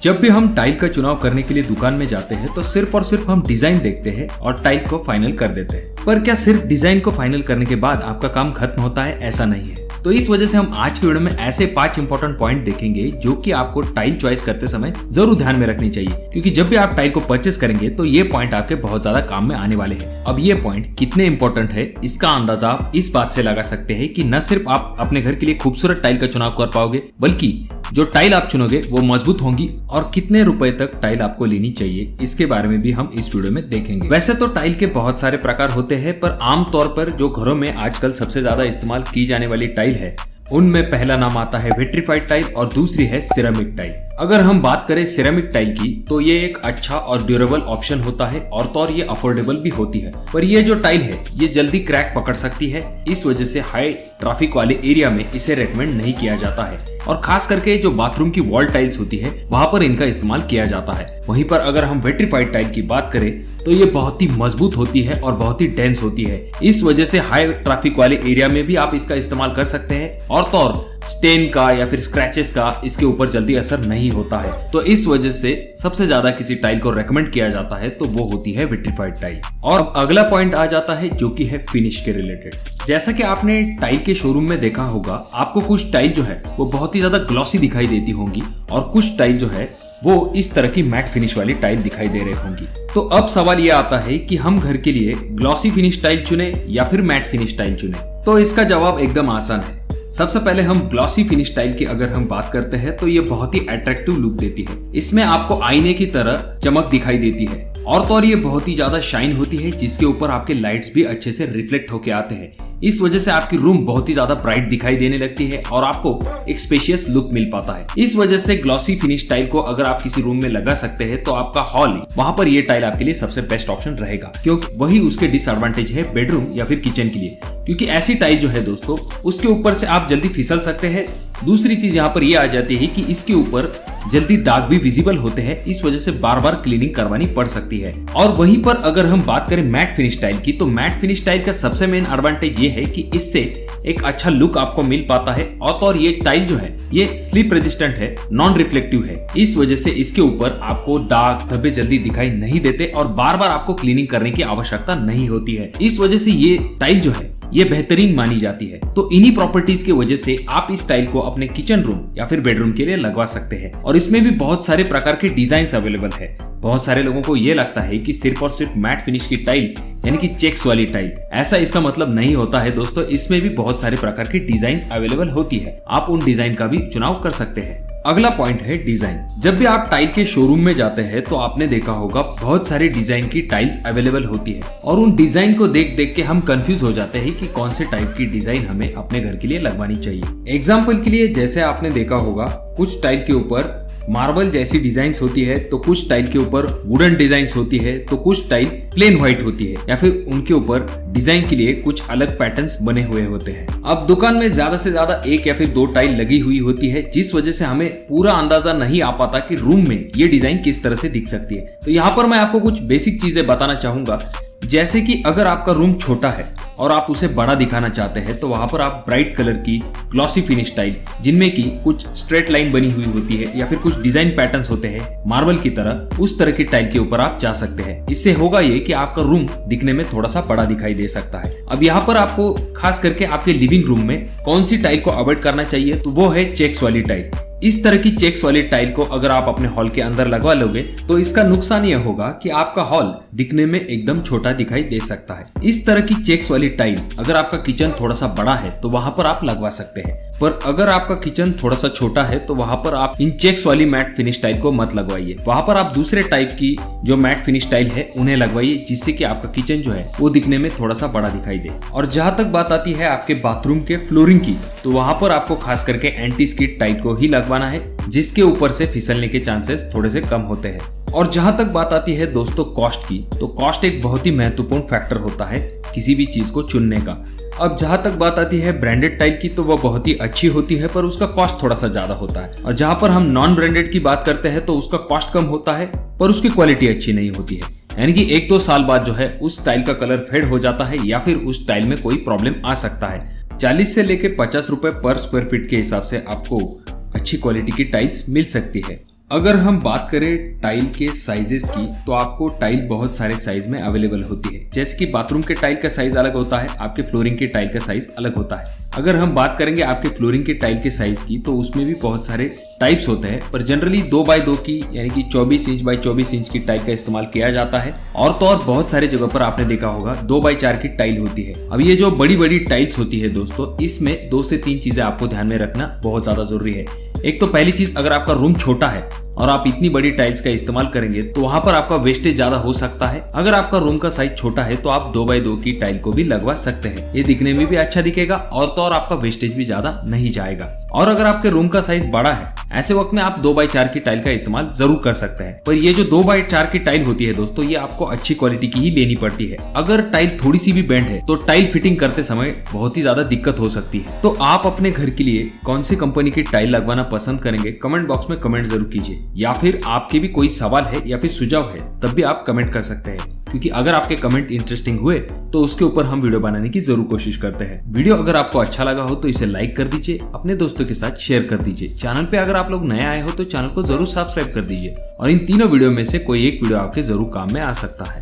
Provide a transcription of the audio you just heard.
जब भी हम टाइल का चुनाव करने के लिए दुकान में जाते हैं तो सिर्फ और सिर्फ हम डिजाइन देखते हैं और टाइल को फाइनल कर देते हैं। पर क्या सिर्फ डिजाइन को फाइनल करने के बाद आपका काम खत्म होता है? ऐसा नहीं है। तो इस वजह से हम आज की वीडियो में ऐसे 5 इंपॉर्टेंट पॉइंट देखेंगे जो कि आपको टाइल चॉइस करते समय जरूर ध्यान में रखनी चाहिए, क्योंकि जब भी आप टाइल को परचेस करेंगे तो ये पॉइंट आपके बहुत ज्यादा काम में आने वाले हैं। अब ये पॉइंट कितने इंपॉर्टेंट है इसका अंदाजा आप इस बात से लगा सकते हैं कि न सिर्फ आप अपने घर के लिए खूबसूरत टाइल का चुनाव कर पाओगे, बल्कि जो टाइल आप चुनोगे वो मजबूत होंगी और कितने रुपए तक टाइल आपको लेनी चाहिए इसके बारे में भी हम इस वीडियो में देखेंगे। वैसे तो टाइल के बहुत सारे प्रकार होते हैं, पर आमतौर पर जो घरों में आजकल सबसे ज्यादा इस्तेमाल की जाने वाली टाइल है उनमें पहला नाम आता है विट्रीफाइड टाइल और दूसरी है सिरेमिक टाइल। अगर हम बात करें सिरेमिक टाइल की तो ये एक अच्छा और ड्यूरेबल ऑप्शन होता है और ये अफोर्डेबल भी होती है। पर ये जो टाइल है ये जल्दी क्रैक पकड़ सकती है, इस वजह से हाई ट्रैफिक वाले एरिया में इसे रेकमेंड नहीं किया जाता है और खास करके जो बाथरूम की वॉल टाइल्स होती है वहां पर इनका इस्तेमाल किया जाता है। वहीं पर अगर हम विट्रीफाइड टाइल की बात करें तो ये बहुत ही मजबूत होती है और बहुत ही डेंस होती है, इस वजह से हाई ट्रैफिक वाले एरिया में भी आप इसका इस्तेमाल कर सकते हैं और स्टेन का या फिर स्क्रैचेस का इसके ऊपर जल्दी असर नहीं होता है। तो इस वजह से सबसे ज्यादा किसी टाइल को रेकमेंड किया जाता है तो वो होती है विट्रीफाइड टाइल। और अगला पॉइंट आ जाता है जो कि है फिनिश के रिलेटेड। जैसा कि आपने टाइल के शोरूम में देखा होगा, आपको कुछ टाइल जो है वो बहुत ही ज्यादा ग्लॉसी दिखाई देती होंगी और कुछ टाइल जो है वो इस तरह की मैट फिनिश वाली टाइल दिखाई दे रही होंगी। तो अब सवाल ये आता है कि हम घर के लिए ग्लॉसी फिनिश टाइल चुने या फिर मैट फिनिश टाइल चुने। तो इसका जवाब एकदम आसान है। सबसे पहले हम ग्लॉसी फिनिश टाइल की अगर हम बात करते हैं तो ये बहुत ही अट्रैक्टिव लुक देती है। इसमें आपको आईने की तरह चमक दिखाई देती है और ये बहुत ही ज्यादा शाइन होती है, जिसके ऊपर आपके लाइट्स भी अच्छे से रिफ्लेक्ट होके आते हैं। इस वजह से आपकी रूम बहुत ही ज्यादा ब्राइट दिखाई देने लगती है और आपको एक स्पेशियस लुक मिल पाता है। इस वजह से ग्लॉसी फिनिश टाइल को अगर आप किसी रूम में लगा सकते हैं तो आपका हॉल वहां पर ये टाइल आपके लिए सबसे बेस्ट ऑप्शन रहेगा, क्योंकि वही उसके डिसएडवांटेज है बेडरूम या फिर किचन के लिए, क्योंकि ऐसी टाइल जो है दोस्तों उसके ऊपर से आप जल्दी फिसल सकते हैं। दूसरी चीज यहाँ पर ये आ जाती है कि इसके ऊपर जल्दी दाग भी विजिबल होते हैं, इस वजह से बार बार क्लीनिंग करवानी पड़ सकती है। और वहीं पर अगर हम बात करें मैट फिनिश टाइल की, तो मैट फिनिश टाइल का सबसे मेन एडवांटेज ये है कि इससे एक अच्छा लुक आपको मिल पाता है और ये टाइल जो है ये स्लिप रेजिस्टेंट है, नॉन रिफ्लेक्टिव है, इस वजह से इसके ऊपर आपको दाग धब्बे जल्दी दिखाई नहीं देते और बार बार आपको क्लीनिंग करने की आवश्यकता नहीं होती है। इस वजह से ये टाइल जो है ये बेहतरीन मानी जाती है। तो इन्हीं प्रॉपर्टीज की वजह से आप इस टाइल को अपने किचन रूम या फिर बेडरूम के लिए लगवा सकते हैं। और इसमें भी बहुत सारे प्रकार के डिजाइन अवेलेबल है। बहुत सारे लोगों को ये लगता है कि सिर्फ और सिर्फ मैट फिनिश की टाइल यानी कि चेक्स वाली टाइल, ऐसा इसका मतलब नहीं होता है दोस्तों। इसमें भी बहुत सारे प्रकार की डिजाइन अवेलेबल होती है, आप उन डिजाइन का भी चुनाव कर सकते हैं। अगला पॉइंट है डिजाइन। जब भी आप टाइल के शोरूम में जाते हैं तो आपने देखा होगा बहुत सारे डिजाइन की टाइल्स अवेलेबल होती है और उन डिजाइन को देख देख के हम कंफ्यूज हो जाते हैं कि कौन से टाइप की डिजाइन हमें अपने घर के लिए लगवानी चाहिए। एग्जाम्पल के लिए जैसे आपने देखा होगा कुछ टाइल के ऊपर मार्बल जैसी डिजाइन्स होती है, तो कुछ टाइल के ऊपर वुडन डिजाइन्स होती है, तो कुछ टाइल प्लेन व्हाइट होती है या फिर उनके ऊपर डिजाइन के लिए कुछ अलग पैटर्न्स बने हुए होते हैं। अब दुकान में ज्यादा से ज्यादा एक या फिर 2 टाइल लगी हुई होती है, जिस वजह से हमें पूरा अंदाजा नहीं आ पाता कि रूम में ये डिजाइन किस तरह से दिख सकती है। तो यहाँ पर मैं आपको कुछ बेसिक चीजें बताना चाहूंगा, जैसे कि अगर आपका रूम छोटा है और आप उसे बड़ा दिखाना चाहते हैं तो वहां पर आप ब्राइट कलर की ग्लॉसी फिनिश टाइल, जिनमें की कुछ स्ट्रेट लाइन बनी हुई होती है या फिर कुछ डिजाइन पैटर्न्स होते हैं मार्बल की तरह, उस तरह की टाइल के ऊपर आप जा सकते हैं। इससे होगा ये कि आपका रूम दिखने में थोड़ा सा बड़ा दिखाई दे सकता है। अब यहाँ पर आपको खास करके आपके लिविंग रूम में कौन सी टाइल को अवॉइड करना चाहिए, तो वो है चेक्स वाली टाइल। इस तरह की चेक्स वाली टाइल को अगर आप अपने हॉल के अंदर लगवा लोगे तो इसका नुकसान यह होगा कि आपका हॉल दिखने में एकदम छोटा दिखाई दे सकता है। इस तरह की चेक्स वाली टाइल अगर आपका किचन थोड़ा सा बड़ा है तो वहां पर आप लगवा सकते हैं, पर अगर आपका किचन थोड़ा सा छोटा है तो वहां पर आप इन चेक्स वाली मैट फिनिश टाइल को मत लगवाइए। वहां पर आप दूसरे टाइप की जो मैट फिनिश टाइल है उन्हें लगवाइए, जिससे कि आपका किचन जो है वो दिखने में थोड़ा सा बड़ा दिखाई दे। और जहां तक बात आती है आपके बाथरूम के फ्लोरिंग की, तो वहां पर आपको खास करके एंटी स्किड टाइल को ही लगवाना है, जिसके ऊपर से फिसलने के चांसेस थोड़े से कम होते हैं। और जहां तक बात आती है दोस्तों कॉस्ट की, तो कॉस्ट एक बहुत ही महत्वपूर्ण फैक्टर होता है किसी भी चीज को चुनने का। अब जहां तक बात आती है ब्रांडेड टाइल की, तो वह बहुत ही अच्छी होती है पर उसका कॉस्ट थोड़ा सा ज्यादा होता है। और जहां पर हम नॉन ब्रांडेड की बात करते हैं तो उसका कॉस्ट कम होता है पर उसकी क्वालिटी अच्छी नहीं होती है, यानी कि 1-2 साल बाद जो है उस टाइल का कलर फेड हो जाता है या फिर उस टाइल में कोई प्रॉब्लम आ सकता है। 40 से लेके 50 रुपए पर स्क्वायर फीट के हिसाब से आपको अच्छी क्वालिटी की टाइल्स मिल सकती है। अगर हम बात करें टाइल के साइजेस की, तो आपको टाइल बहुत सारे साइज में अवेलेबल होती है। जैसे कि बाथरूम के टाइल का साइज अलग होता है, आपके फ्लोरिंग के टाइल का साइज अलग होता है। अगर हम बात करेंगे आपके फ्लोरिंग के टाइल के साइज की, तो उसमें भी बहुत सारे टाइप्स होते हैं, पर जनरली 2x2 की यानी कि 24 इंच बाई 24 इंच की टाइल का इस्तेमाल किया जाता है। और तो और बहुत सारे जगह पर आपने देखा होगा 2x4 की टाइल होती है। अब ये जो बड़ी बड़ी टाइल्स होती है दोस्तों, इसमें 2 से 3 चीजें आपको ध्यान में रखना बहुत ज्यादा जरूरी है। एक तो पहली चीज, अगर आपका रूम छोटा है और आप इतनी बड़ी टाइल्स का इस्तेमाल करेंगे तो वहां पर आपका वेस्टेज ज्यादा हो सकता है। अगर आपका रूम का साइज छोटा है तो आप 2x2 की टाइल को भी लगवा सकते हैं, ये दिखने में भी अच्छा दिखेगा और तो और आपका वेस्टेज भी ज्यादा नहीं जाएगा। और अगर आपके रूम का साइज बड़ा है, ऐसे वक्त में आप 2x4 की टाइल का इस्तेमाल जरूर कर सकते हैं। पर ये जो 2x4 की टाइल होती है दोस्तों, ये आपको अच्छी क्वालिटी की ही लेनी पड़ती है। अगर टाइल थोड़ी सी भी बेंड है तो टाइल फिटिंग करते समय बहुत ही ज्यादा दिक्कत हो सकती है। तो आप अपने घर के लिए कौन सी कंपनी की टाइल लगवाना पसंद करेंगे, कमेंट बॉक्स में कमेंट जरूर कीजिए। या फिर आपके भी कोई सवाल है या फिर सुझाव है, तब भी आप कमेंट कर सकते हैं, क्योंकि अगर आपके कमेंट इंटरेस्टिंग हुए तो उसके ऊपर हम वीडियो बनाने की जरूर कोशिश करते हैं। वीडियो अगर आपको अच्छा लगा हो तो इसे लाइक कर दीजिए, अपने दोस्तों के साथ शेयर कर दीजिए। चैनल पे अगर आप लोग नए आए हो तो चैनल को जरूर सब्सक्राइब कर दीजिए। और इन तीनों वीडियो में से कोई एक वीडियो आपके जरूर काम में आ सकता है।